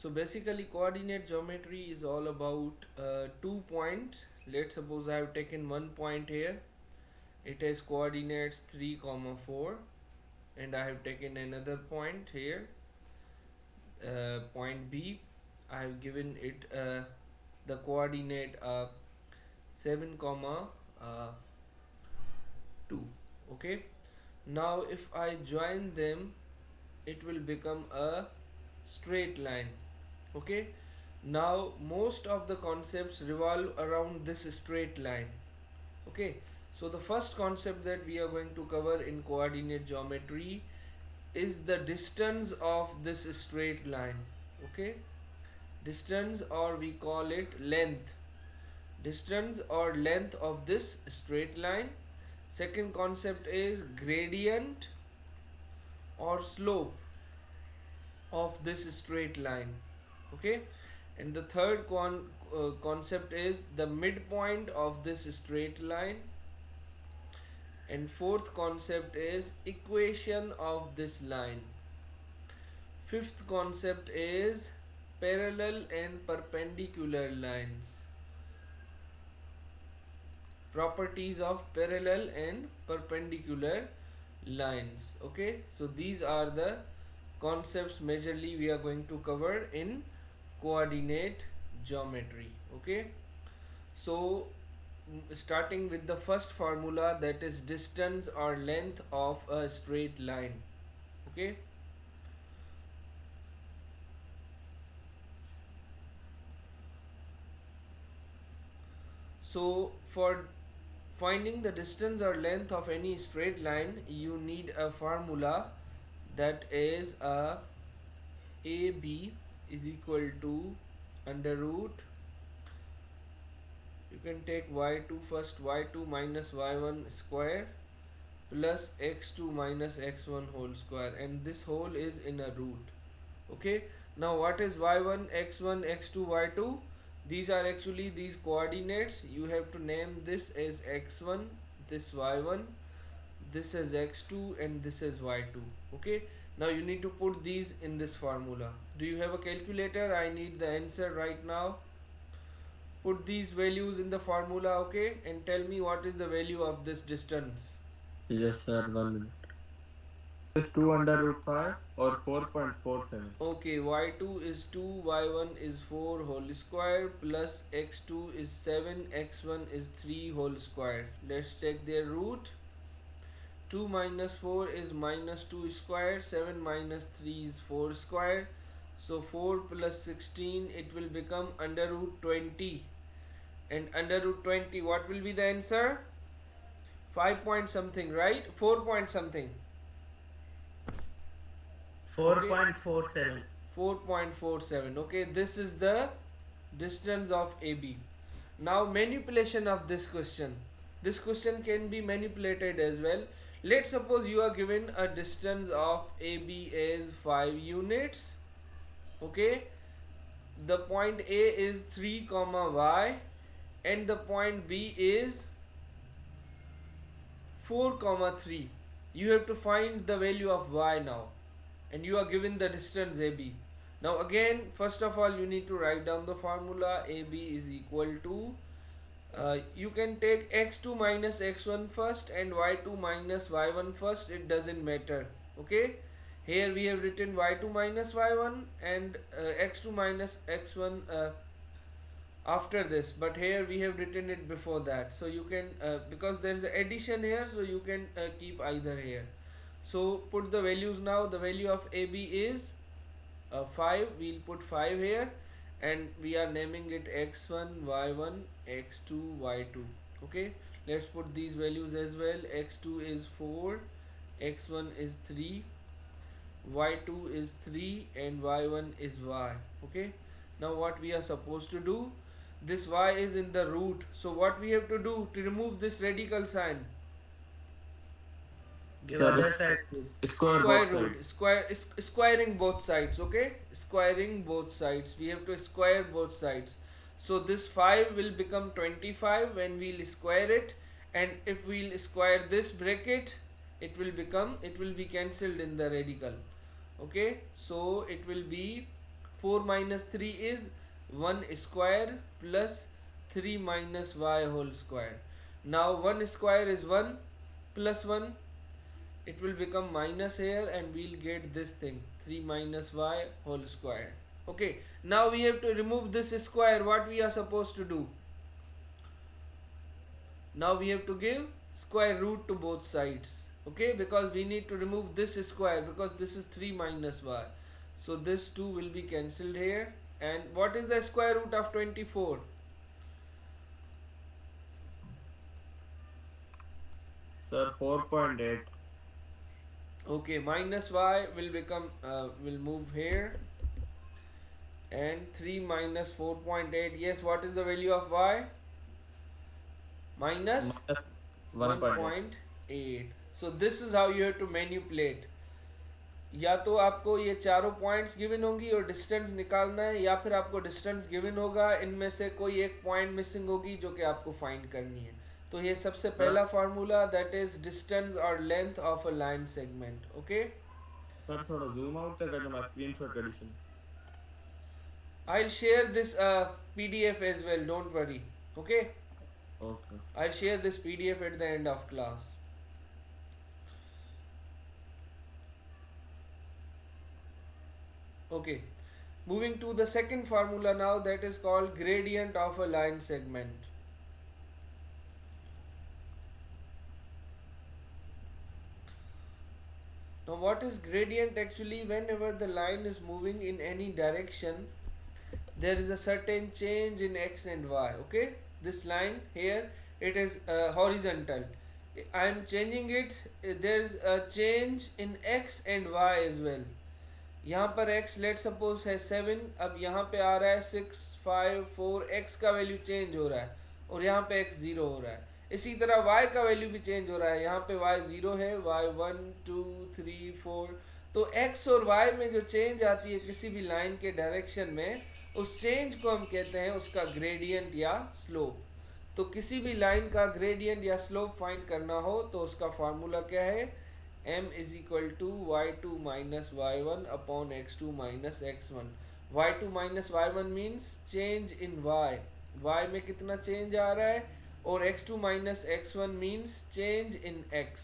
So basically coordinate geometry is all about 2 points. Let's suppose I have taken one point here. It has coordinates 3 comma 4, and I have taken another point here, point B. I have given it the coordinate 7 comma 2. Okay, now if I join them, it will become a straight line. Okay, now most of the concepts revolve around this straight line. Okay, so the first concept that we are going to cover in coordinate geometry is the distance of this straight line. Okay, distance, or we call it length, distance or length of this straight line. Second concept is gradient or slope of this straight line. Okay, and the third concept is the midpoint of this straight line, and fourth concept is equation of this line. Fifth concept is parallel and perpendicular lines, properties of parallel and perpendicular lines. Okay, so these are the concepts majorly we are going to cover in coordinate geometry. Okay, so starting with the first formula, that is distance or length of a straight line. Okay, so for finding the distance or length of any straight line, you need a formula, that is AB is equal to under root, you can take y2 first, y2 minus y1 square plus x2 minus x1 whole square, and this whole is in a root. Okay, now what is y1, x1, x2, y2? These are actually these coordinates. You have to name this as x1, this y1, this is x2, and this is y2. Okay, now you need to put these in this formula. Do you have a calculator? I need the answer right now. Put these values in the formula. Okay, and tell me what is the value of this distance. Yes, sir. 1 minute. Is 2 under root 5 or 4.47? Okay, y2 is 2, y1 is 4 whole square plus x2 is 7, x1 is 3 whole square. Let's take their root. 2 minus 4 is minus 2 square, 7 minus 3 is 4 square. So 4 plus 16, it will become under root 20. And under root 20, what will be the answer? 5 point something, right? 4 point something. Okay, 4.47. 4.47. Okay, this is the distance of AB. Now manipulation of this question. This question can be manipulated as well. Let's suppose you are given a distance of AB as 5 units. Okay, the point A is 3 comma y, and the point B is 4 comma 3. You have to find the value of y now, and you are given the distance AB. Now again, first of all, you need to write down the formula. AB is equal to, you can take x2 minus x1 first and y2 minus y1 first, it doesn't matter. Okay, here we have written y2 minus y1 and x2 minus x1 after this, but here we have written it before that. So you can because there is addition here, so you can keep either here. So put the values now. The value of AB is 5. We'll put 5 here, and we are naming it x1, y1, x2, y2. Okay, let's put these values as well. X2 is 4, x1 is 3, y2 is 3, and y1 is y. Okay, now what we are supposed to do, this y is in the root, so what we have to do to remove this radical sign? Give Sir, other side to. square Square both root, sides. squaring both sides. Okay, squaring both sides, we have to square both sides. So this 5 will become 25 when we'll square it, and if we'll square this bracket, it will become, it will be cancelled in the radical. Okay, so it will be 4 minus 3 is 1 square plus 3 minus y whole square. Now 1 square is 1 plus 1, it will become minus here and we'll get this thing 3 minus y whole square. Okay, now we have to remove this square. What we are supposed to do? Now we have to give square root to both sides. Okay, because we need to remove this square because this is 3 minus y. So this 2 will be cancelled here. And what is the square root of 24? Sir, 4.8. Okay, minus y will become will move here, and 3 minus 4.8. Yes, what is the value of y? Minus Minus 1.8. 1.8. So this is how you have to manipulate. या तो आपको ये चारों points given होंगी और distance निकालना है, या फिर आपको डिस्टेंस गिवन होगा, इनमें से कोई एक पॉइंट मिसिंग होगी जो कि आपको फाइंड करनी है. तो ये सबसे पहला फार्मूला, दैट इज डिस्टेंस और length of a line segment. Okay, sir थोड़ा जूम आउट कर दो, मैं स्क्रीनशॉट एडिशन. I'll share this PDF as well, don't worry. Okay, okay. I'll share this PDF at the end of class. Okay, moving to the second formula now, that is called gradient of a line segment. Now what is gradient? Actually, whenever the line is moving in any direction, there is a certain change in x and y. Okay, this line here, it is horizontal. I am changing it, there is a change in x and y as well. यहाँ पर x let suppose है 7, अब यहाँ पे आ रहा है 6, 5, 4, x का value change हो रहा है और यहाँ पे x 0 हो रहा है. इसी तरह y का वैल्यू भी चेंज हो रहा है, यहाँ पे y 0 है, y 1, 2, 3, 4. तो x और y में जो चेंज आती है किसी भी लाइन के डायरेक्शन में, उस चेंज को हम कहते हैं उसका ग्रेडियंट या स्लोप. तो किसी भी लाइन का ग्रेडियंट या स्लोप फाइंड करना हो तो उसका फार्मूला क्या है? m is equal to y2 minus y1 upon x2 minus x1. y2 minus y1 means change in y. y में कितना चेंज आ रहा है, और x2 minus x1 means change in x.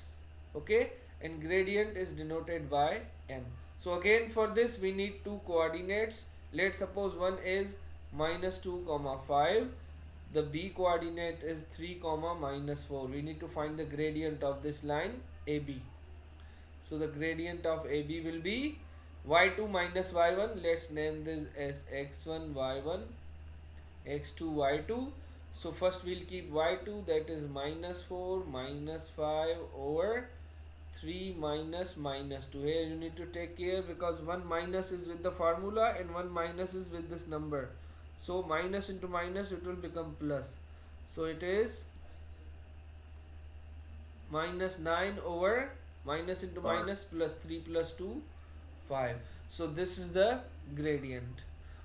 Okay, and gradient is denoted by m. So again for this we need two coordinates. Let's suppose one is minus 2 comma 5. The b coordinate is 3 comma minus 4. We need to find the gradient of this line AB. So the gradient of AB will be y2 minus y1. Let's name this as x1 y1, x2 y2. So first we'll keep y2, that is minus 4 minus 5 over 3 minus minus 2. Here you need to take care because one minus is with the formula and one minus is with this number. So minus into minus, it will become plus. So it is minus 9 over minus into minus plus 3 plus 2, 5. So this is the gradient,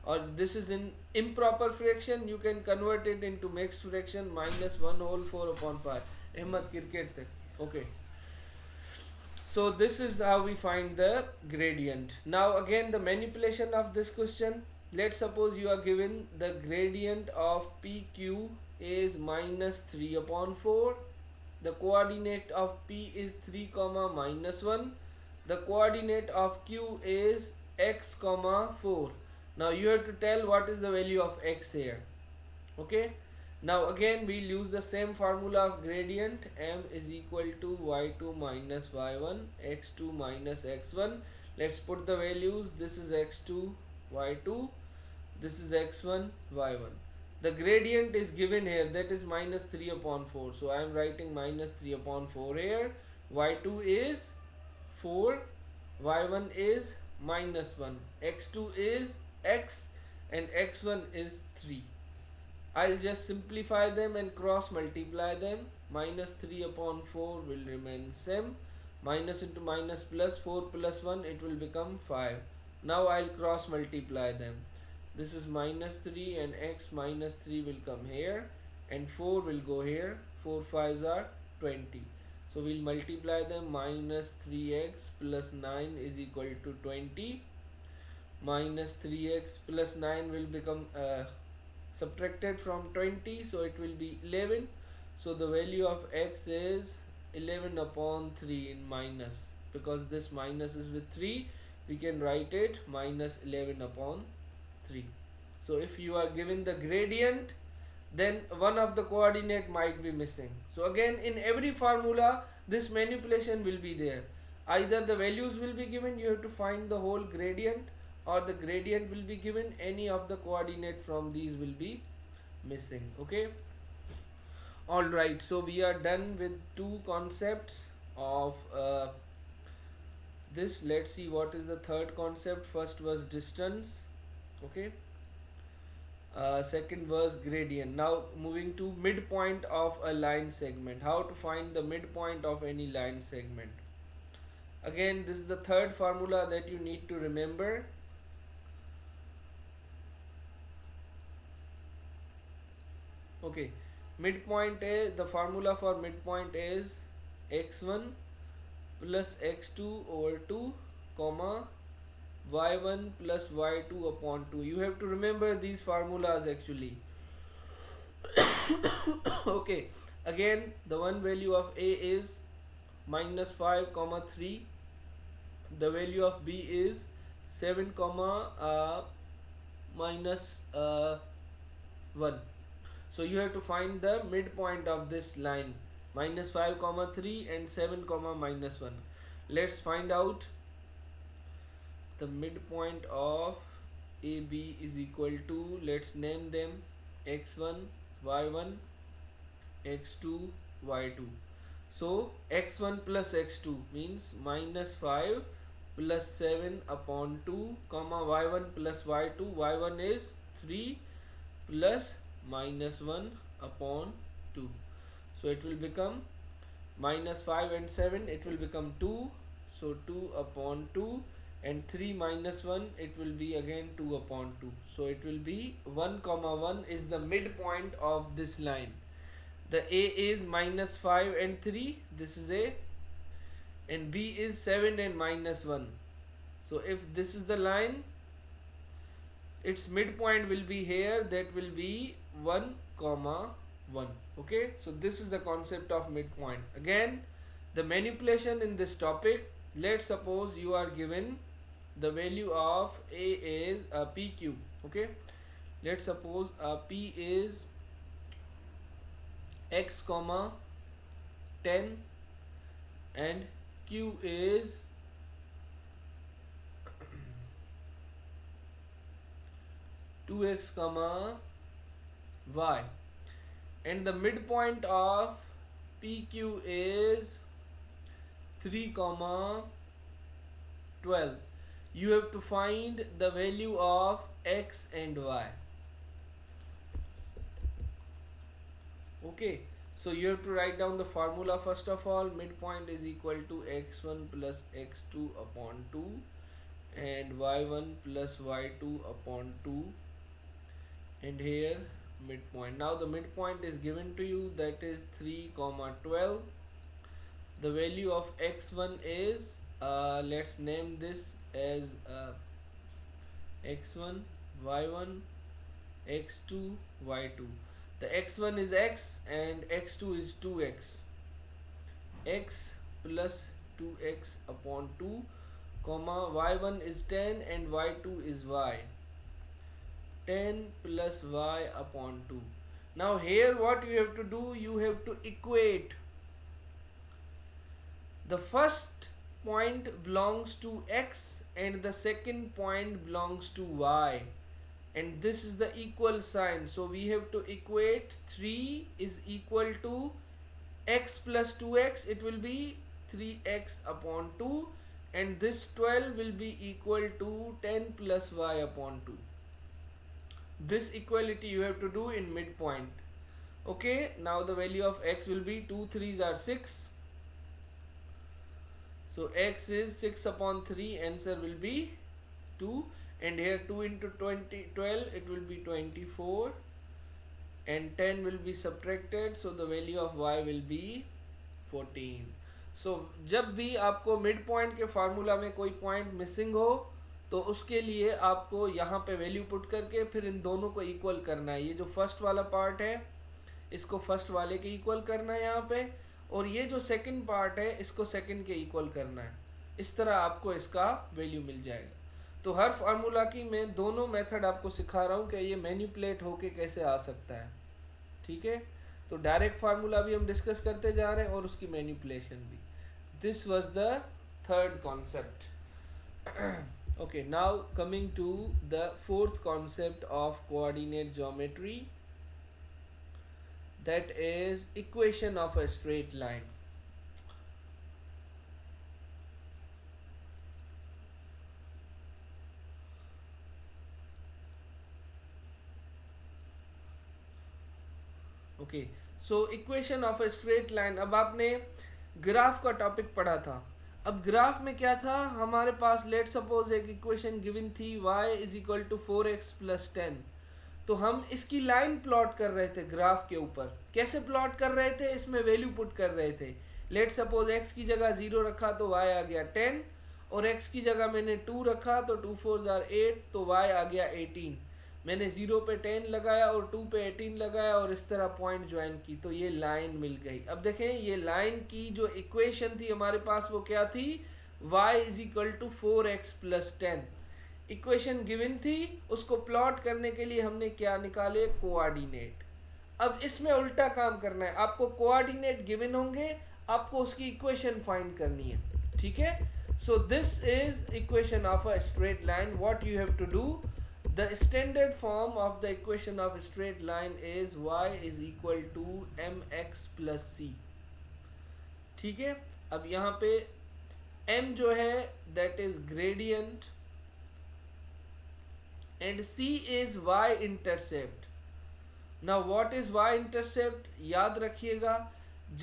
or this is in improper fraction. You can convert it into mixed fraction, minus 1 whole 4 upon 5. Ahmad cricket the. Okay, so this is how we find the gradient. Now again the manipulation of this question. Let's suppose you are given the gradient of PQ is minus 3 upon 4. The coordinate of P is 3 comma minus 1. The coordinate of Q is x comma 4. Now you have to tell what is the value of x here. Okay, now again we'll use the same formula of gradient. M is equal to y2 minus y1, x2 minus x1. Let's put the values. This is x2 y2, this is x1 y1. The gradient is given here, that is minus 3 upon 4. So I am writing minus 3 upon 4 here. y2 is 4, y1 is minus 1, x2 is x, and x1 is 3. I'll just simplify them and cross multiply them. Minus 3 upon 4 will remain same. Minus into minus plus 4 plus 1, it will become 5. Now I'll cross multiply them. This is minus 3 and x minus 3 will come here and 4 will go here. 4 5s are 20. So we'll multiply them. Minus 3x plus 9 is equal to 20. minus 3x plus 9 will become subtracted from 20, so it will be 11. So the value of x is 11 upon 3 in minus, because this minus is with 3, we can write it minus 11 upon 3. So if you are given the gradient, then one of the coordinate might be missing. So again, in every formula this manipulation will be there. Either the values will be given, you have to find the whole gradient, or the gradient will be given, any of the coordinate from these will be missing. Okay, alright, so we are done with two concepts of this. Let's see what is the third concept. First was distance, okay. Second was gradient. Now moving to midpoint of a line segment. How to find the midpoint of any line segment. Again, this is the third formula that you need to remember. Okay, midpoint is, the formula for midpoint is x1 plus x2 over 2 comma y1 plus y2 upon 2. You have to remember these formulas actually. Okay, again the one value of a is minus 5 comma 3, the value of b is 7 comma minus 1. So you have to find the midpoint of this line, minus 5 comma 3 and 7 comma minus 1. Let's find out. The midpoint of AB is equal to, let's name them x1, y1, x2, y2. So x1 plus x2 means minus 5 plus 7 upon 2 comma y1 plus y2. y1 is 3 plus minus 1 upon 2. So it will become minus 5 and 7, it will become 2. So 2 upon 2, and 3 minus 1, it will be again 2 upon 2. So it will be 1 comma 1 is the midpoint of this line. The A is minus 5 and 3, this is A, and B is 7 and minus 1. So if this is the line, its midpoint will be here, that will be 1 comma 1. Okay, so this is the concept of midpoint. Again, the manipulation in this topic, let's suppose you are given the value of A is PQ. Okay, let's suppose P is x comma 10 and Q is 2x comma y, and the midpoint of PQ is 3 comma 12. You have to find the value of x and y. Okay, so you have to write down the formula first of all. Midpoint is equal to x1 plus x2 upon 2 and y1 plus y2 upon 2, and here midpoint. Now the midpoint is given to you, that is 3 comma 12. The value of x1 is let's name this as x1, y1, x2, y2. The x1 is x and x2 is 2x. X plus 2x upon 2 comma y1 is 10 and y2 is y. 10 plus y upon 2. Now here what you have to do, you have to equate. The first point belongs to x and the second point belongs to y, and this is the equal sign. So we have to equate 3 is equal to x plus 2x, it will be 3x upon 2, and this 12 will be equal to 10 plus y upon 2. This equality you have to do in midpoint. Okay, now the value of x will be 2 3s are 6. So x is 6 upon 3, answer will be 2, and here 2 into 20, 12, it will be 24, and 10 will be subtracted, so the value of y will be 14. So जब भी आपको mid point के formula में कोई point missing हो तो उसके लिए आपको यहाँ पे वैल्यू पुट करके फिर इन दोनों को इक्वल करना है। ये जो फर्स्ट वाला पार्ट है इसको फर्स्ट वाले के इक्वल करना है यहाँ पे, और ये जो सेकंड पार्ट है इसको सेकंड के इक्वल करना है। इस तरह आपको इसका वैल्यू मिल जाएगा। तो हर फार्मूला की मैं दोनों मेथड आपको सिखा रहा हूँ कि ये मैनिपुलेट होके कैसे आ सकता है। ठीक है, तो डायरेक्ट फार्मूला भी हम डिस्कस करते जा रहे हैं और उसकी मैनिपुलेशन भी। This was the third concept. Okay, now coming to the fourth concept of coordinate geometry, that is equation of a straight line. Okay, so equation of a straight line. अब आपने graph का topic पढ़ा था। अब graph में क्या था, हमारे पास लेट सपोज एक इक्वेशन गिवन थी y is equal to 4x plus 10। तो हम इसकी लाइन प्लॉट कर रहे थे ग्राफ के ऊपर। कैसे प्लॉट कर रहे थे, इसमें वैल्यू पुट कर रहे थे। लेट सपोज x की जगह 0 रखा तो y आ गया 10, और x की जगह मैंने 2 रखा तो 2 4 8, तो y आ गया 18। मैंने 0 पे 10 लगाया और 2 पे 18 लगाया और इस तरह पॉइंट ज्वाइन की, तो ये लाइन मिल गई। अब देखें ये लाइन की जो इक्वेशन थी हमारे पास वो क्या थी, y is equal to 4x plus 10। Equation given थी, उसको प्लॉट करने के लिए हमने क्या निकाले, कोऑर्डिनेट। अब इसमें उल्टा काम करना है, आपको कोऑर्डिनेट गिवन होंगे, आपको उसकी इक्वेशन फाइंड करनी है। ठीक है, so this is equation of a straight line. What you have to do, the standard form of the equation of a straight line is y is equal to mx plus c। ठीक है, अब यहाँ पे m जो है that is gradient and c is y intercept। now what is y intercept, याद रखिएगा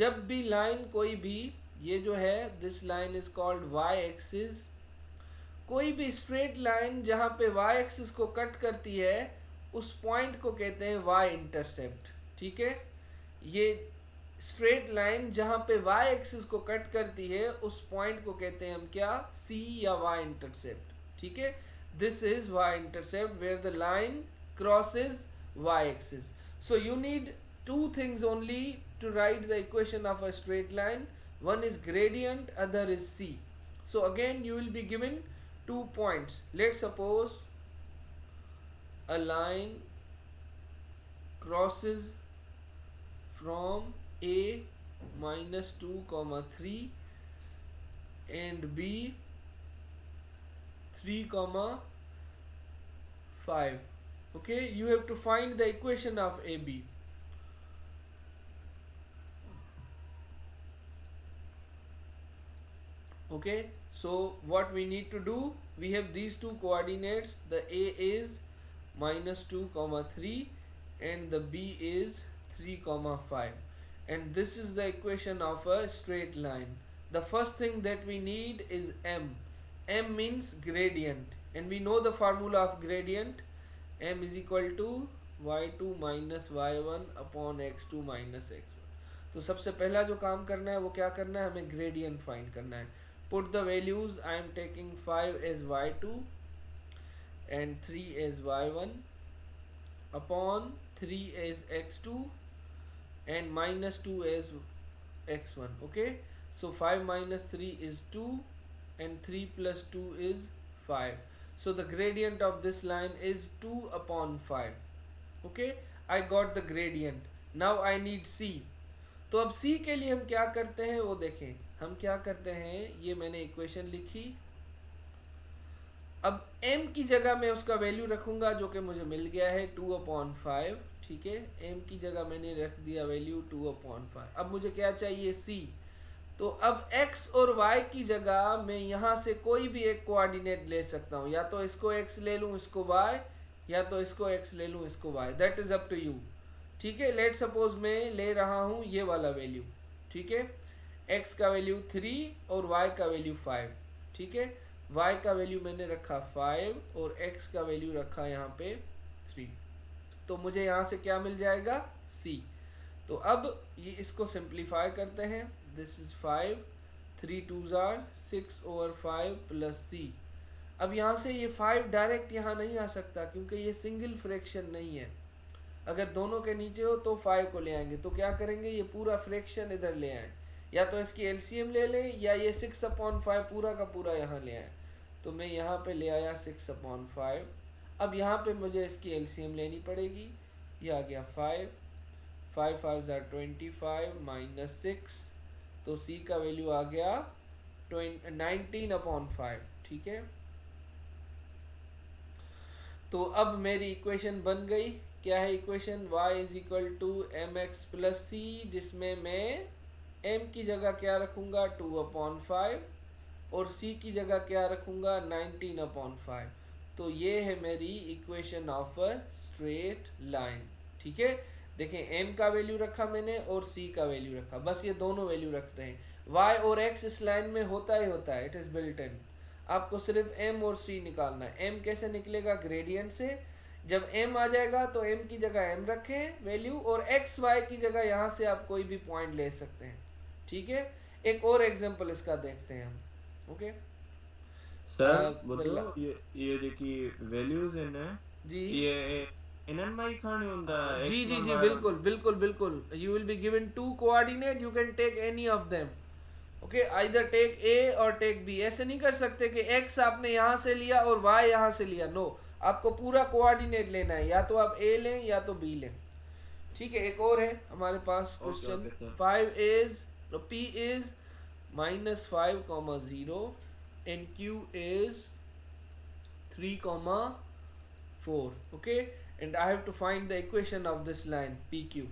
जब भी लाइन कोई भी, ये जो है this line is called y axis, कोई भी स्ट्रेट लाइन जहां पे y एक्सिस को कट करती है उस पॉइंट को कहते हैं y इंटरसेप्ट। ठीक है, ये स्ट्रेट लाइन जहां पे y एक्सिस को कट करती है उस पॉइंट को कहते हैं हम क्या, c या y इंटरसेप्ट। ठीक है, this is y intercept where the line crosses y axis. So you need two things only to write the equation of a straight line, one is gradient, other is c। So again you will be given 2 points. Let's suppose a line crosses from a minus 2 comma 3 and b 3 comma 5. Okay, you have to find the equation of AB. Okay, so what we need to do, we have these two coordinates, the a is minus 2 comma 3 and the b is 3 comma 5, and this is the equation of a straight line. The first thing that we need is m. M means gradient, and we know the formula of gradient, m is equal to y2 minus y1 upon x2 minus x1। तो सबसे पहला जो काम करना है वो क्या करना है, हमें gradient find करना है। Put the values, I am taking 5 as y2 and 3 as y1 upon 3 as x2 and minus 2 as x1. Okay, so 5 minus 3 is 2 and 3 plus 2 is 5. So the gradient of this line is 2 upon 5. Okay, I got the gradient. Now I need c. तो अब c के लिए हम क्या करते हैं वो देखें। हम क्या करते हैं, ये मैंने इक्वेशन लिखी, अब m की जगह मैं उसका वैल्यू रखूंगा जो कि मुझे मिल गया है 2 अपॉन 5। ठीक है, m की जगह मैंने रख दिया वैल्यू 2 अपॉन 5। अब मुझे क्या चाहिए, c। तो अब x और y की जगह मैं यहाँ से कोई भी एक कोऑर्डिनेट ले सकता हूँ, या तो इसको x ले लूँ इसको y, या तो इसको x ले लूँ इसको y, that is up to you. ठीक है, लेट सपोज मैं ले रहा हूँ ये वाला वैल्यू। ठीक है, x का वैल्यू 3 और y का वैल्यू 5। ठीक है, y का वैल्यू मैंने रखा 5 और x का वैल्यू रखा यहाँ पे 3। तो मुझे यहाँ से क्या मिल जाएगा, c। तो अब ये इसको सिंप्लीफाई करते हैं, this is 5, 3 2s are 6 over 5 plus c। अब यहाँ से ये 5 डायरेक्ट यहाँ नहीं आ सकता क्योंकि ये सिंगल फ्रैक्शन नहीं है। अगर दोनों के नीचे हो तो 5 को ले आएंगे, तो क्या करेंगे, ये पूरा फ्रैक्शन इधर ले आए, या तो इसकी एलसीएम ले लें या ये 6/5 पूरा का पूरा यहाँ ले आए। तो मैं यहाँ पे ले आया 6/5। अब यहाँ पे मुझे इसकी एलसीएम लेनी पड़ेगी। ये आ गया 5, 5 5 25 माइनस 6, तो सी का वैल्यू आ गया 19/5। ठीक है, तो अब मेरी इक्वेशन बन गई। क्या है equation, y is equal to m x plus c, जिसमें मैं m की जगह क्या रखूंगा 2/5 और c की जगह क्या रखूंगा 19/5। तो ये है मेरी equation of a straight line. ठीक है, देखें m का वैल्यू रखा मैंने और c का वैल्यू रखा, बस ये दोनों वैल्यू रखते हैं। y और x इस लाइन में होता ही होता है, इट इज बिल्ट इन। आपको सिर्फ m और c निकालना है। m कैसे निकलेगा, ग्रेडियंट से। जब m आ जाएगा तो m की जगह m रखें वैल्यू, और x y की जगह यहाँ से आप कोई भी पॉइंट ले सकते हैं। ठीक है, एक और एग्जांपल इसका देखते हैं हम। ओके सर वो तो ये जेकी वैल्यूज है ना, जी ये इनन माई खाने होता है जी जी x1 जी, y1। बिल्कुल बिल्कुल बिल्कुल। You will be given 2 coordinate, you can take any of them. Okay, either take A और टेक बी। ऐसे नहीं कर सकते कि x आपने यहाँ से लिया और y यहाँ से लिया, नो, आपको पूरा कोऑर्डिनेट लेना है, या तो आप a लें या तो b लें। ठीक है, एक और है हमारे पास question. Okay sir. 5 is p is -5, 0 and q is 3, 4. Okay, and I have to find the equation of this line PQ.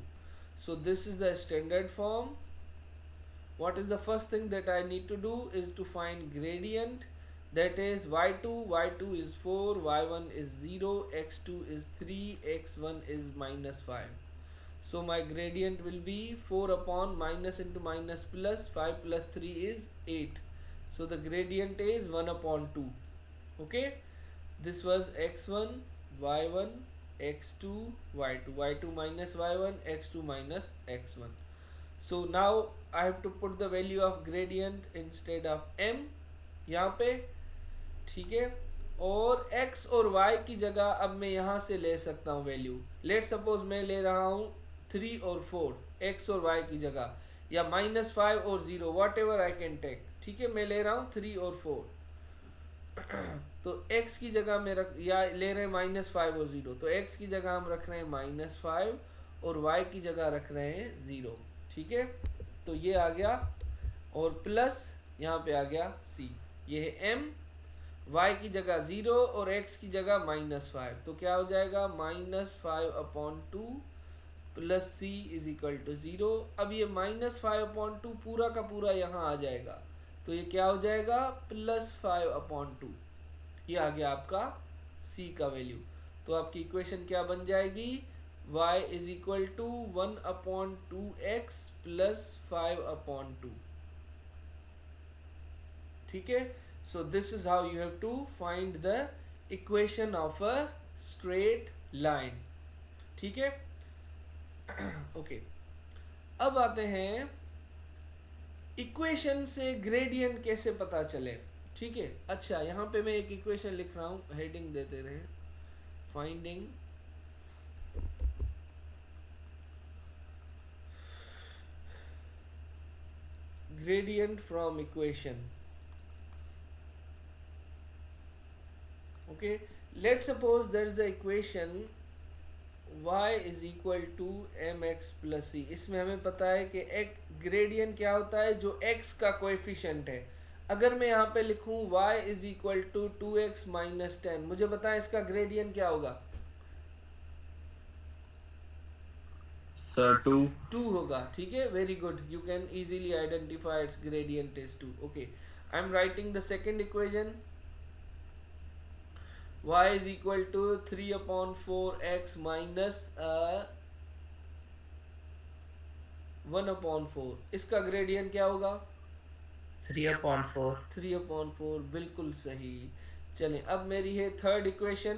So this is the standard form. What is the first thing that I need to do is to find gradient, that is y2 is 4, y1 is 0, x2 is 3, x1 is -5. So my gradient will be 4 upon minus into minus plus, 5 plus 3 is 8. So the gradient is 1/2. Okay, this was x1, y1, x2, y2, y2 minus y1, x2 minus x1. So now I have to put the value of gradient instead of m यहाँ पे। ठीक है, और x और y की जगह अब मैं यहाँ से ले सकता हूँ वैल्यू। लेट सपोज मैं ले रहा हूँ 3 और 4 x और y की जगह, या -5 और 0, whatever I can take. ठीक है, मैं ले रहा हूँ 3 और 4 तो x की जगह में रख, या ले रहे हैं -5 और 0, तो x की जगह हम रख रहे हैं -5 और y की जगह रख रहे हैं 0। ठीक है, तो ये आ गया, और प्लस यहाँ पे आ गया c, ये है m, y की जगह 0 और x की जगह -5, तो क्या हो जाएगा -5/2 plus c is equal to 0। अब ये -5/2 पूरा का पूरा यहाँ आ जाएगा, तो ये क्या हो जाएगा +5/2। ये आ गया आपका c का वैल्यू। तो आपकी इक्वेशन क्या बन जाएगी, y is equal to 1/2x plus 5/2। ठीक है, so this is how you have to find the equation of a straight line. ठीक है, ओके अब आते हैं इक्वेशन से ग्रेडियंट कैसे पता चले। ठीक है, अच्छा यहाँ पे मैं एक इक्वेशन लिख रहा हूँ, हेडिंग देते रहे, finding gradient from equation. Okay, let's suppose there is the equation y is equal to mx plus c. इसमें हमें पता है कि एक ग्रेडियंट क्या होता है, जो x का कोएफिशिएंट है। अगर मैं यहाँ पे लिखूँ y is equal to 2x minus 10, मुझे बताएं इसका ग्रेडियंट क्या होगा। सर 2 होगा। ठीक है, very good, you can easily identify it's gradient is 2। Okay, I am writing the second equation, y is equal to 3/4x minus 1/4। इसका ग्रेडियंट क्या होगा 3/4। 3/4, बिल्कुल सही। चलें, अब मेरी है थर्ड इक्वेशन,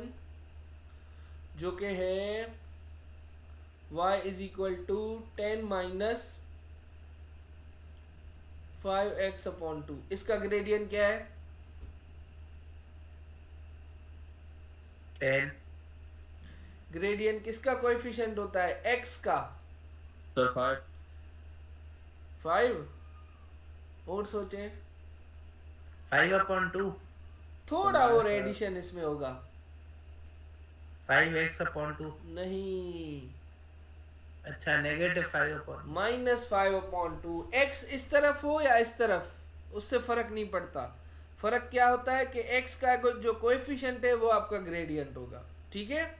जो कि है y is equal to 10 minus 5x/2। इसका ग्रेडियंट क्या है 10. ग्रेडियंट किसका कोएफिशिएंट होता है? एक्स का। सर 5. 5। और सोचें, 5/2. थोड़ा और minus एडिशन इसमें होगा। 5x/2. नहीं, अच्छा, -5/2. -5/2। एक्स इस तरफ हो या इस तरफ, उससे फर्क नहीं पड़ता। फर्क क्या होता है कि एक्स का जो कोएफिशिएंट है वो आपका ग्रेडियंट होगा। ठीक है,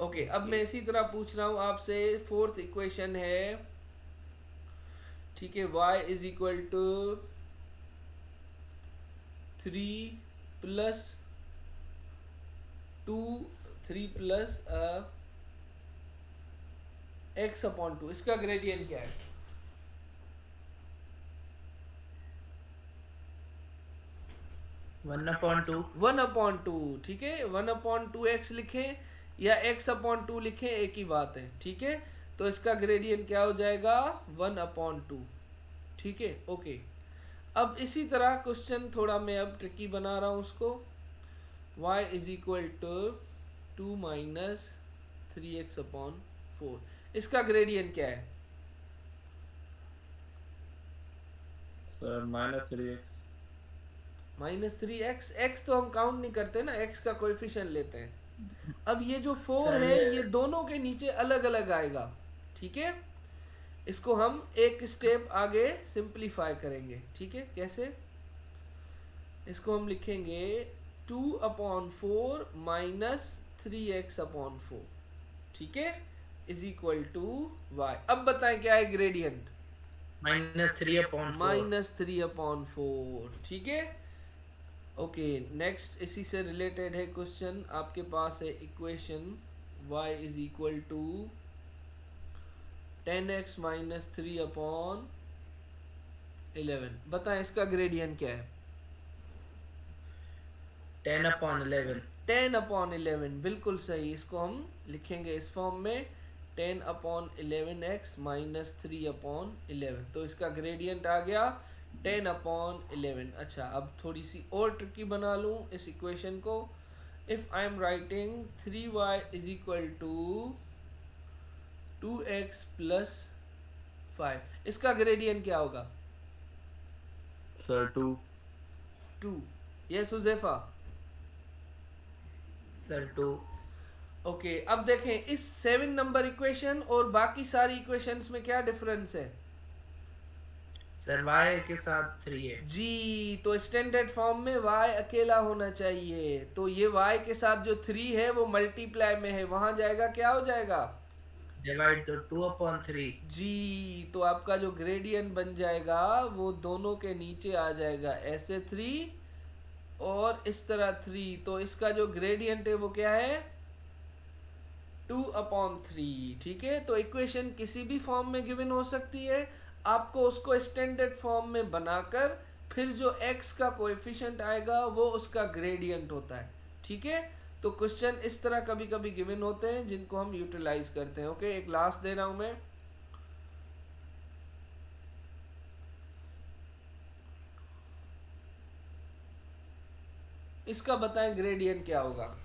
ओके। अब मैं इसी तरह पूछ रहा हूं आपसे, फोर्थ इक्वेशन है, ठीक है, y is equal to 3 plus 2 3 plus x/2, इसका ग्रेडियंट क्या है? 1/2. 1/2। ठीक है, 1/2x लिखें या x/2 लिखें, एक ही बात है। ठीक है, तो इसका ग्रेडियंट क्या हो जाएगा? 1/2। ठीक है, ओके। अब इसी तरह क्वेश्चन थोड़ा मैं अब ट्रिकी बना रहा हूं उसको। y is equal to 2 minus 3x/4, इसका ग्रेडियंट क्या है? Sir -3x. -3x। x तो हम काउंट नहीं करते ना, x का कोएफिशिएंट लेते हैं। अब ये जो 4 सर, है ये दोनों के नीचे अलग अलग आएगा। ठीक है, इसको हम एक स्टेप आगे सिंपलीफाई करेंगे। ठीक है, कैसे? इसको हम लिखेंगे 2/4 माइनस 3x/4। ठीक है, इज इक्वल टू y। अब बताएं क्या है ग्रेडियंट? -3/4. -3/4। ठीक है, ओके। नेक्स्ट इसी से रिलेटेड है क्वेश्चन, आपके पास है equation y is equal to 10x minus 3/11। बताएं इसका ग्रेडियंट क्या है? 10/11. 10/11, बिल्कुल सही। इसको हम लिखेंगे इस फॉर्म में, 10/11x माइनस 3/11। तो इसका ग्रेडियंट आ गया 10/11। अच्छा, अब थोड़ी सी और ट्रिकी बना लूँ इस इक्वेशन को। If I am writing 3y is equal to 2x plus 5, इसका ग्रेडियंट क्या होगा? Sir 2. 2। Yes Huzaifa? Sir 2. Okay, अब देखें इस 7 नंबर इक्वेशन और बाकी सारी इक्वेशंस में क्या डिफरेंस है? सर y के साथ 3 है. जी, तो स्टैंडर्ड फॉर्म में y अकेला होना चाहिए। तो ये y के साथ जो 3 है वो मल्टीप्लाई में है, वहां जाएगा, क्या हो जाएगा? डिवाइड तो 2/3. जी, तो आपका जो ग्रेडियंट बन जाएगा वो दोनों के नीचे आ जाएगा, ऐसे 3 और इस तरह 3। तो इसका जो ग्रेडियंट है वो क्या है? 2/3। ठीक है, तो इक्वेशन किसी भी फॉर्म में गिवन हो सकती है। आपको उसको स्टैंडर्ड फॉर्म में बनाकर फिर जो x का कोएफिशिएंट आएगा वो उसका ग्रेडियंट होता है। ठीक है, तो क्वेश्चन इस तरह कभी कभी गिवन होते हैं जिनको हम यूटिलाइज करते हैं। ओके, एक लास्ट दे रहा हूं मैं। इसका बताएं ग्रेडियंट क्या होगा?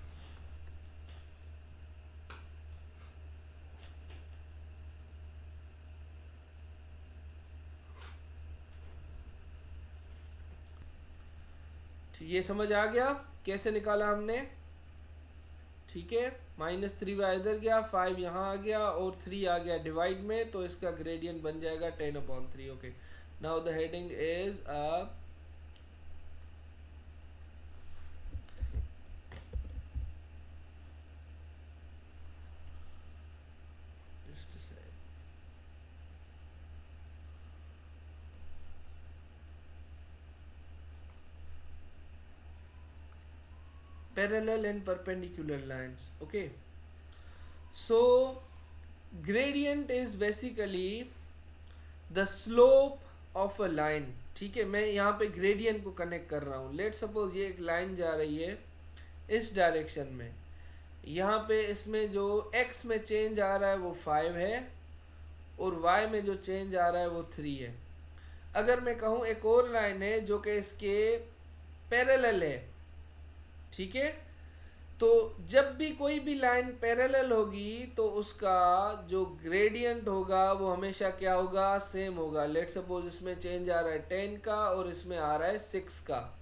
ये समझ आ गया कैसे निकाला हमने? ठीक है, -3y इधर गया, 5 यहाँ आ गया और 3 आ गया डिवाइड में, तो इसका ग्रेडियंट बन जाएगा 10/3। Okay, now the heading is parallel and perpendicular lines. Okay, so gradient is basically the slope of a line. ठीक है, मैं यहाँ पे gradient को कनेक्ट कर रहा हूँ। लेट सपोज ये एक लाइन जा रही है इस डायरेक्शन में, यहाँ पे इसमें जो x में चेंज आ रहा है वो 5 है और y में जो चेंज आ रहा है वो 3 है। अगर मैं कहूँ एक और लाइन है जो कि इसके पैरेलल है, ठीक है, तो जब भी कोई भी लाइन पैरेलल होगी तो उसका जो ग्रेडियंट होगा वो हमेशा क्या होगा, सेम होगा। लेट सपोज इसमें चेंज आ रहा है 10 का और इसमें आ रहा है 6 का,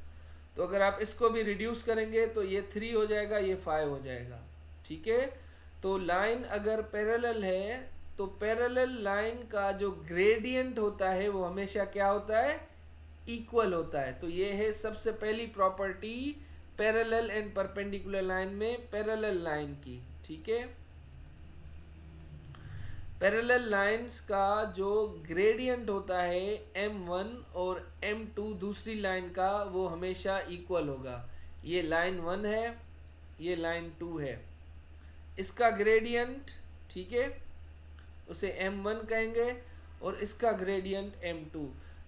तो अगर आप इसको भी रिड्यूस करेंगे तो ये 3 हो जाएगा, ये 5 हो जाएगा। ठीक है, तो लाइन अगर पैरेलल है तो पैरेलल लाइन का जो ग्रेडियंट होता है वो हमेशा क्या होता है, इक्वल होता है। तो ये है सबसे पहली property parallel and perpendicular line में पैरेलल लाइन की। ठीक है, पैरेलल लाइंस का जो ग्रेडियंट होता है m1 और m2 दूसरी लाइन का, वो हमेशा इक्वल होगा। ये लाइन 1 है, ये लाइन 2 है, इसका ग्रेडियंट, ठीक है, उसे m1 कहेंगे और इसका ग्रेडियंट m2।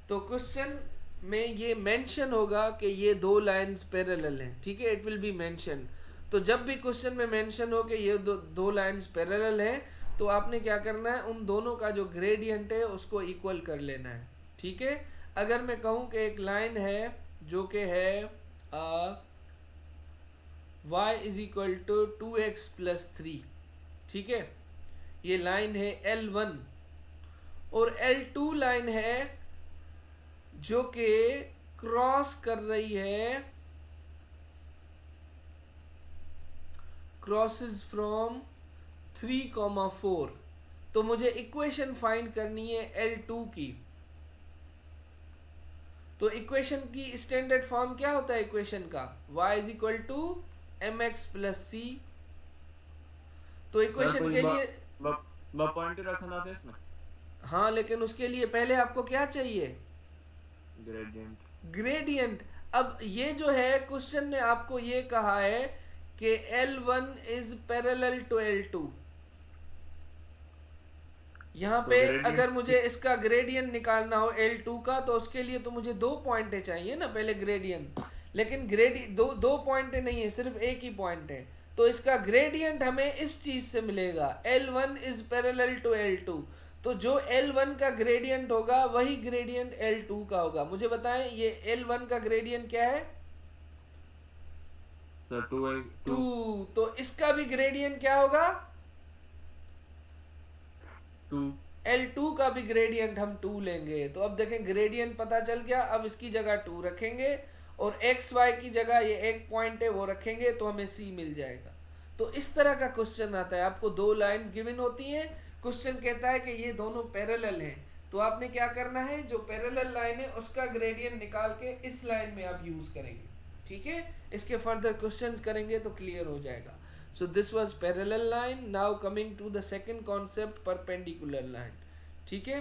तो क्वेश्चन में ये मेंशन होगा कि ये दो लाइंस पैरेलल हैं। ठीक है, इट विल बी मेंशन। तो जब भी क्वेश्चन में मेंशन हो कि ये दो लाइंस पैरेलल हैं, तो आपने क्या करना है, उन दोनों का जो ग्रेडियंट है उसको इक्वल कर लेना है। ठीक है, अगर मैं कहूं कि एक लाइन है जो कि है y is equal to 2x plus 3, ठीक है, ये लाइन है L1, और L2 लाइन है जो कि क्रॉस कर रही है, क्रॉसेस फ्रॉम 3,4। तो मुझे इक्वेशन फाइंड करनी है L2 की। तो इक्वेशन की स्टैंडर्ड फॉर्म क्या होता है इक्वेशन का, y is equal to mx plus c. तो इक्वेशन के लिए पॉइंट रखना है इसमें। हाँ, लेकिन उसके लिए पहले आपको क्या चाहिए, ग्रेडियंट। अब ये जो है क्वेश्चन ने आपको ये कहा है कि L1 is parallel to L2। यहाँ पे अगर मुझे इसका ग्रेडियंट निकालना हो L2 का, तो उसके लिए तो मुझे 2 पॉइंट चाहिए ना पहले ग्रेडियंट, लेकिन दो पॉइंट नहीं है, सिर्फ एक ही पॉइंट है। तो इसका ग्रेडियंट हमें इस चीज से मिलेगा, L1 is parallel to L2। तो जो L1 का ग्रेडियंट होगा वही ग्रेडियंट L2 का होगा। मुझे बताएं ये L1 का ग्रेडियंट क्या है, सर 2। तो इसका भी ग्रेडियंट क्या होगा, 2। L2 का भी ग्रेडियंट हम 2 लेंगे। तो अब देखें ग्रेडियंट पता चल गया। अब इसकी जगह 2 रखेंगे और एक्स वाई की जगह ये एक पॉइंट है वो रखेंगे, तो हमें C मिल जाएगा। तो इस तरह का क्वेश्चन आता है, आपको दो लाइन गिवन होती हैं, क्वेश्चन कहता है कि ये दोनों पैरेलल हैं, तो आपने क्या करना है, जो पैरेलल लाइन है उसका ग्रेडियंट निकाल के इस लाइन में आप यूज करेंगे। ठीक है, इसके फर्दर क्वेश्चंस करेंगे तो क्लियर हो जाएगा। So this was parallel line. Now coming to the second concept, perpendicular line. ठीक है,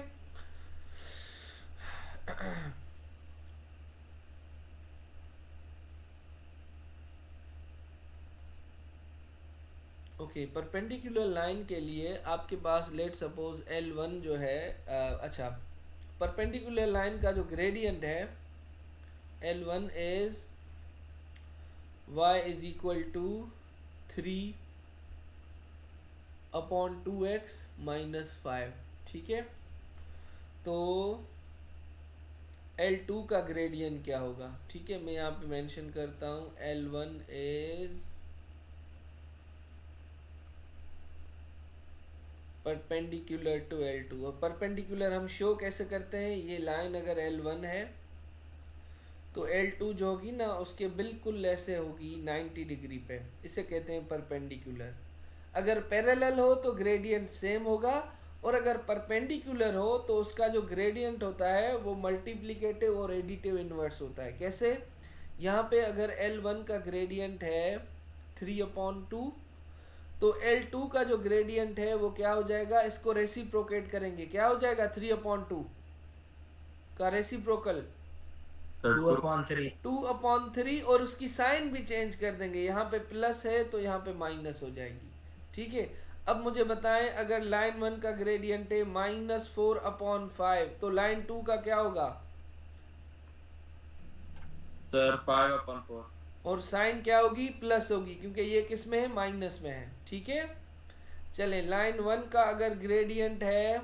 ओके, परपेंडिकुलर लाइन के लिए आपके पास लेट सपोज L1 जो है, अच्छा, परपेंडिकुलर लाइन का जो ग्रेडियंट है L1 is y is equal to 3 upon 2x minus 5। ठीक है, तो L2 का ग्रेडियंट क्या होगा। ठीक है, मैं यहाँ पे मेंशन करता हूँ L1 is perpendicular to L2। और परपेंडिकुलर हम शो कैसे करते हैं, ये लाइन अगर L1 है तो L2 जो होगी ना उसके बिल्कुल ऐसे होगी 90 डिग्री पे, इसे कहते हैं परपेंडिकुलर। अगर पैरेलल हो तो ग्रेडियंट सेम होगा, और अगर परपेंडिकुलर हो तो उसका जो ग्रेडियंट होता है वो मल्टीप्लिकेटिव और एडिटिव इनवर्स होता है। कैसे, यहाँ पे अगर L1 का ग्रेडियंट है 3/2, तो L2 का जो ग्रेडियंट है वो क्या हो जाएगा, इसको रेसिप्रोकेट करेंगे, क्या हो जाएगा 3/2 का रेसिप्रोकल 2/3, और उसकी साइन भी चेंज कर देंगे, यहाँ पे प्लस है तो यहाँ पे माइनस हो जाएगी। ठीक है, अब मुझे बताएं अगर लाइन 1 का ग्रेडियंट है -4/5, तो लाइन 2 का क्या होगा सर 5/4, और साइन क्या होगी, प्लस होगी, क्योंकि ये किस में है, माइनस में है। ठीक है, चले लाइन 1 का अगर ग्रेडियंट है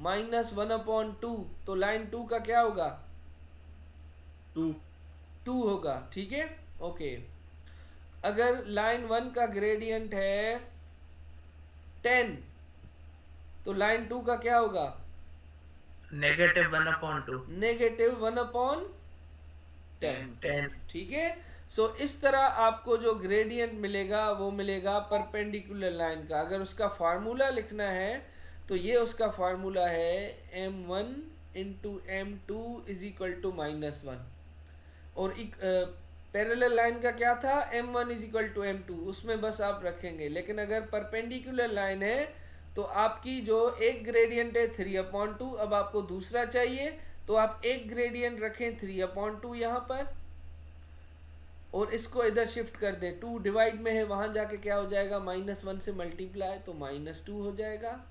-1/2, तो लाइन 2 का क्या होगा, 2 2 होगा। ठीक है, ओके, अगर लाइन 1 का ग्रेडियंट है 10 तो लाइन 2 का क्या होगा? -1/2 -1/10। 10 ठीक है। सो इस तरह आपको जो ग्रेडियंट मिलेगा वो मिलेगा परपेंडिकुलर लाइन का। अगर उसका फार्मूला लिखना है तो ये उसका फार्मूला है m1 into m2 is equal to -1। और पैरेलल लाइन का क्या था? m1 is equal to m2, उसमें बस आप रखेंगे। लेकिन अगर परपेंडिकुलर लाइन है तो आपकी जो एक ग्रेडियंट है 3/2, अब आपको दूसरा चाहिए तो आप एक ग्रेडियंट रखें 3/2 यहाँ पर, और इसको इधर शिफ्ट कर दें। 2 डिवाइड में है, वहां जाके क्या हो जाएगा? -1 से मल्टीप्लाई तो -2 हो जाएगा,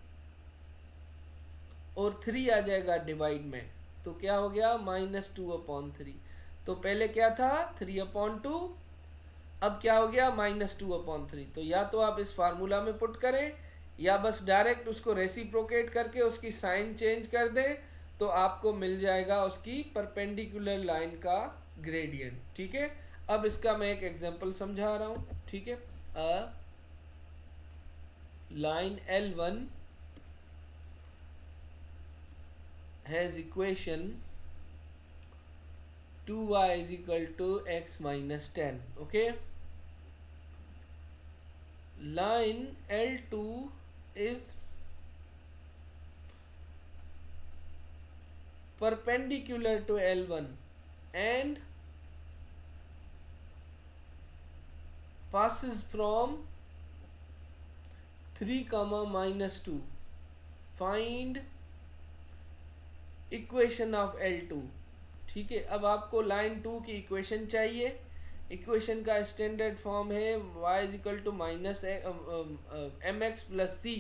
और 3 आ जाएगा डिवाइड में, तो क्या हो गया? -2/3। तो पहले क्या था? 3/2, अब क्या हो गया? -2/3। तो या तो आप इस फार्मूला में पुट करें या बस डायरेक्ट उसको रेसिप्रोकेट करके उसकी साइन चेंज कर दें, तो आपको मिल जाएगा उसकी परपेंडिकुलर लाइन का ग्रेडियंट। ठीक है। अब इसका मैं एक एग्जांपल समझा रहा हूं। ठीक है। Line L1 has equation 2y is equal to x minus 10. Okay. Line L2 is perpendicular to L1 and passes from 3, -2. Find equation of L2। ठीक है। अब आपको लाइन 2 की इक्वेशन चाहिए। इक्वेशन का स्टैंडर्ड फॉर्म है y is equal to -mx plus c।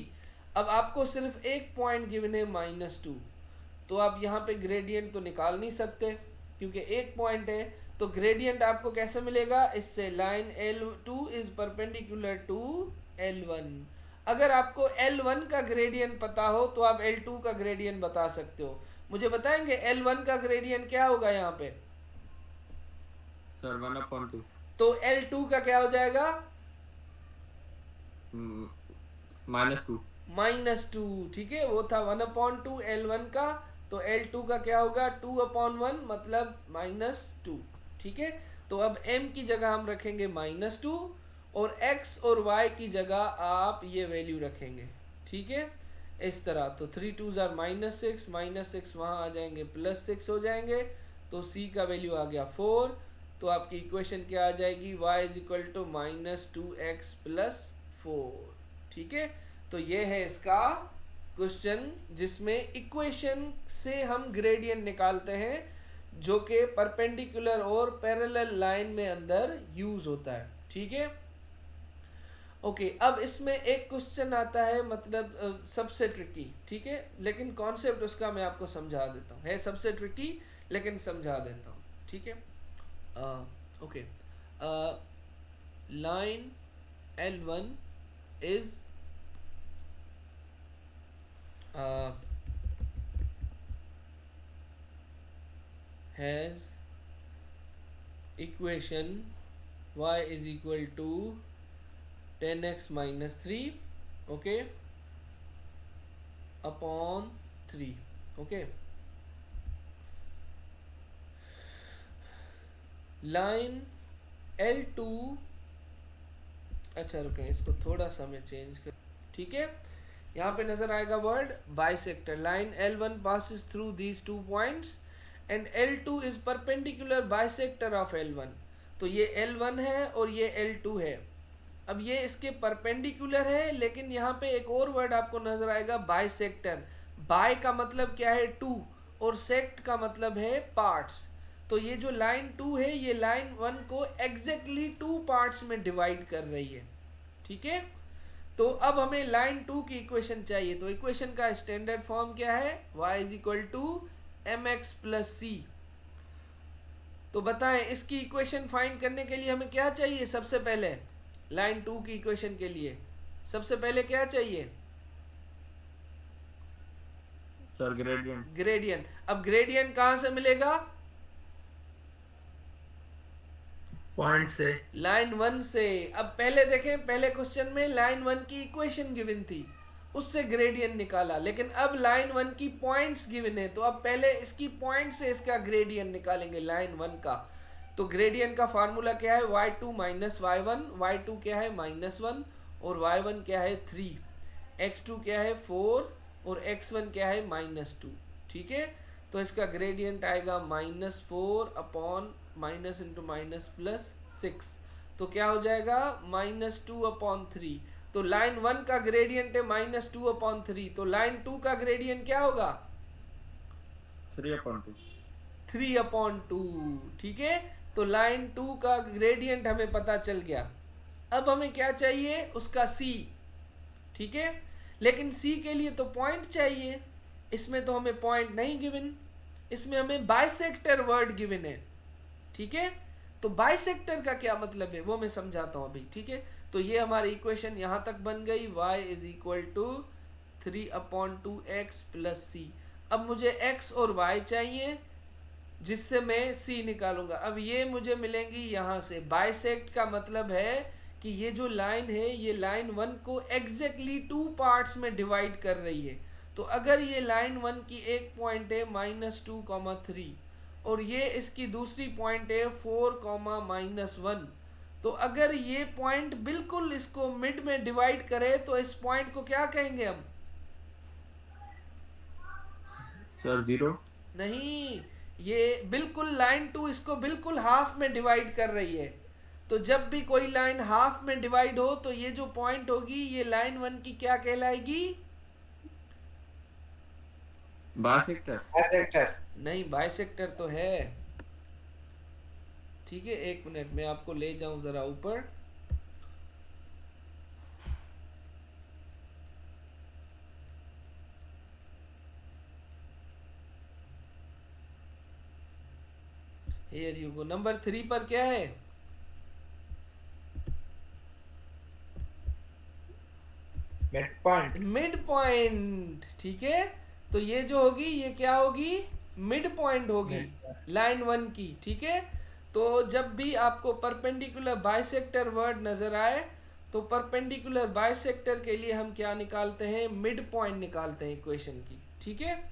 अब आपको सिर्फ एक पॉइंट गिवन है -2, तो आप यहाँ पे ग्रेडियंट तो निकाल नहीं सकते क्योंकि एक पॉइंट है। तो ग्रेडियंट आपको कैसे मिलेगा? इससे line L2 is perpendicular to L1। अगर आपको L1 का ग्रेडियंट पता हो तो आप L2 का ग्रेडियंट बता सकते हो। मुझे बताएंगे L1 का ग्रेडियंट क्या होगा यहाँ पे? सर 1/2 तो L2 का क्या हो जाएगा? -2 -2। ठीक है। वो था 1/2 L1 का, तो L2 का क्या होगा? 2/1 मतलब -2। ठीक है। तो अब m की जगह हम रखेंगे -2 और x और y की जगह आप ये वैल्यू रखेंगे। ठीक है। इस तरह तो 3 2s are -6, -6 वहां आ जाएंगे +6 हो जाएंगे, तो c का वैल्यू आ गया 4। तो आपकी इक्वेशन क्या आ जाएगी? y is equal to -2x plus 4। ठीक है। तो ये है इसका क्वेश्चन जिसमें इक्वेशन से हम ग्रेडियंट निकालते हैं जो कि परपेंडिकुलर और पैरेलल लाइन में अंदर यूज होता है। ठीक है। ओके। अब इसमें एक क्वेश्चन आता है, मतलब सबसे ट्रिकी। ठीक है। लेकिन कॉन्सेप्ट उसका मैं आपको समझा देता हूँ। है सबसे ट्रिकी लेकिन समझा देता हूँ। ठीक है। Okay. Line L1 is has equation y is equal to 10x minus 3, okay, upon 3, okay. Line L2, अच्छा रुकें इसको थोड़ा सा मैं चेंज कर। ठीक है। यहाँ पे नजर आएगा word bisector. Line L1 passes through these 2 points and L2 is perpendicular bisector of L1। तो ये L1 है और ये L2 है। अब ये इसके परपेंडिकुलर है, लेकिन यहाँ पे एक और वर्ड आपको नजर आएगा बाइसेक्टर। बाय का मतलब क्या है? 2, और सेक्ट का मतलब है पार्ट्स। तो ये जो लाइन 2 है ये लाइन 1 को एग्जैक्टली 2 पार्ट्स में डिवाइड कर रही है। ठीक है। तो अब हमें लाइन 2 की इक्वेशन चाहिए। तो इक्वेशन का स्टैंडर्ड फॉर्म क्या है? y is equal to mx plus c। तो बताएं इसकी इक्वेशन फाइंड करने के लिए हमें क्या चाहिए? सबसे पहले लाइन 2 की इक्वेशन के लिए सबसे पहले क्या चाहिए? Sir gradient. ग्रेडियंट। अब ग्रेडियंट कहां से मिलेगा? पॉइंट से। लाइन 1 से। अब पहले देखें, पहले क्वेश्चन में लाइन 1 की इक्वेशन गिवन थी, उससे ग्रेडियंट निकाला, लेकिन अब लाइन 1 की पॉइंट्स गिवन है, तो अब पहले इसकी पॉइंट से इसका ग्रेडियंट निकालेंगे लाइन 1 का। तो ग्रेडियंट का फार्मूला क्या है, y2 माइनस y1, y2 क्या है -1 और y1 क्या है 3, x2 क्या है 4 और x1 क्या है -2। ठीक है, तो इसका ग्रेडियंट आएगा -4 upon minus into minus plus 6, तो क्या हो जाएगा -2/3। तो लाइन 1 का ग्रेडियंट है -2/3, तो लाइन 2 का ग्रेडियंट क्या होगा 3/2। 3/2। ठीक है, तो लाइन 2 का ग्रेडियंट हमें पता चल गया। अब हमें क्या चाहिए, उसका सी। ठीक है, लेकिन सी के लिए तो पॉइंट चाहिए, इसमें तो हमें पॉइंट नहीं गिवन, इसमें हमें बाइसेक्टर वर्ड गिवन है। ठीक है, तो बाइसेक्टर का क्या मतलब है वो मैं समझाता हूं अभी। ठीक है, तो ये हमारी इक्वेशन यहां तक बन गई, y is equal to 3/2x plus c. अब मुझे x और y चाहिए, जिससे मैं c निकालूंगा। अब ये मुझे मिलेंगी यहां से। बाइसेक्ट का मतलब है कि ये जो लाइन है, ये लाइन 1 को एग्जैक्टली 2 पार्ट्स में डिवाइड कर रही है। तो अगर ये लाइन 1 की एक पॉइंट है -2,3 और ये इसकी दूसरी पॉइंट है 4,-1, तो अगर ये पॉइंट बिल्कुल इसको मिड में डिवाइड करे तो इस पॉइंट को क्या कहेंगे हम? सर 0। नहीं, ये बिल्कुल लाइन 2 इसको बिल्कुल हाफ में डिवाइड कर रही है। तो जब भी कोई लाइन हाफ में डिवाइड हो तो ये जो पॉइंट होगी ये लाइन 1 की क्या कहलाएगी? बाइसेक्टर। नहीं, बाइसेक्टर तो है। ठीक है, एक मिनट मैं आपको ले जाऊं जरा ऊपर। Here you go. नंबर 3 पर क्या है? Mid point. Mid point. ठीक है, तो ये जो होगी ये क्या होगी? मिड पॉइंट होगी लाइन 1 की। ठीक है, तो जब भी आपको परपेंडिकुलर बाइसेक्टर वर्ड नजर आए तो परपेंडिकुलर बाइसेक्टर के लिए हम क्या निकालते हैं? मिड पॉइंट निकालते हैं इक्वेशन की। ठीक है,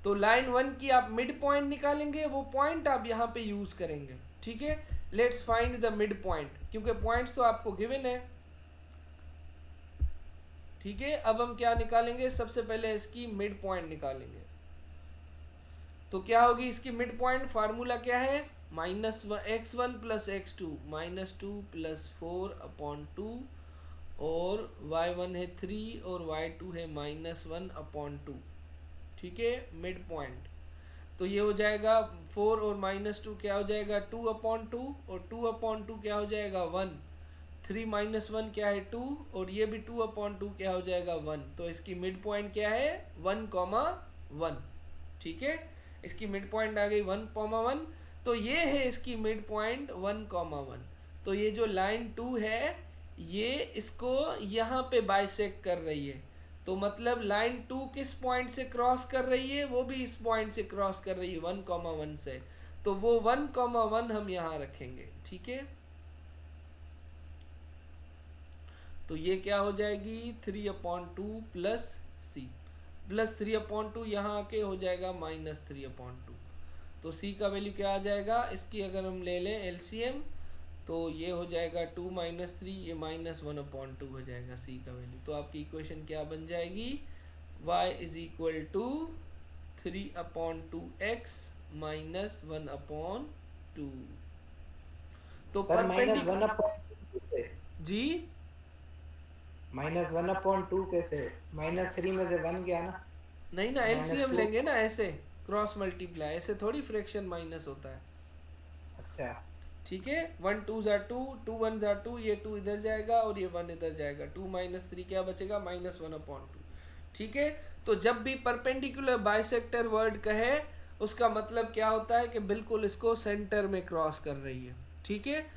तो लाइन 1 की आप मिड पॉइंट निकालेंगे, वो पॉइंट आप यहाँ पे यूज करेंगे। ठीक है, let's find the mid point, क्योंकि पॉइंट्स तो आपको गिवन है। ठीक है, अब हम क्या निकालेंगे? सबसे पहले इसकी मिड पॉइंट निकालेंगे। तो क्या होगी इसकी मिड पॉइंट? फार्मूला क्या है? -x1 प्लस x2 -2 प्लस 4/2 और y1 है 3 और y2 है -1/2। ठीक है, मिड पॉइंट। तो ये हो जाएगा 4 और -2 क्या हो जाएगा? 2/2 और 2/2 क्या हो जाएगा? 1। 3 - 1 क्या है? 2 और ये भी 2/2 क्या हो जाएगा? 1। तो इसकी मिड पॉइंट क्या है? 1,1। ठीक है, इसकी मिड पॉइंट आ गई 1,1। तो ये है इसकी मिड पॉइंट 1,1। तो ये जो लाइन 2 है ये इसको यहाँ पे बाइसेक्ट कर रही है, तो मतलब लाइन 2 किस पॉइंट से क्रॉस कर रही है? वो भी इस पॉइंट से क्रॉस कर रही है 1,1 से, तो वो 1,1 हम यहाँ रखेंगे। ठीक है, तो ये क्या हो जाएगी? 3/2 प्लस सी, प्लस 3/2 यहाँ आके हो जाएगा -3/2। तो सी का वैल्यू क्या आ जाएगा? इसकी अगर हम ले लें एलसीएम तो ये हो जाएगा 2 - 3, ये -1/2 हो जाएगा सी का वैल्यू। तो आपकी इक्वेशन क्या बन जाएगी? y is equal to 3/2x -1/2। तो सर परपेंडिकुलर जी -1/2 कैसे? -3 में से 1 गया ना। नहीं ना, एलसीएम -2। लेंगे ना, ऐसे क्रॉस मल्टीप्लाई, ऐसे थोड़ी फ्रैक्शन माइनस होता है। अच्छा, ठीक है, 1 2 ज़ा 2, 2 1 ज़ा 2, ये 2 इधर जाएगा और ये 1 इधर जाएगा। 2 - 3 क्या बचेगा? -1/2। ठीक है, तो जब भी परपेंडिकुलर बाइसेक्टर वर्ड कहे उसका मतलब क्या होता है कि बिल्कुल इसको सेंटर में क्रॉस कर रही है। ठीक है,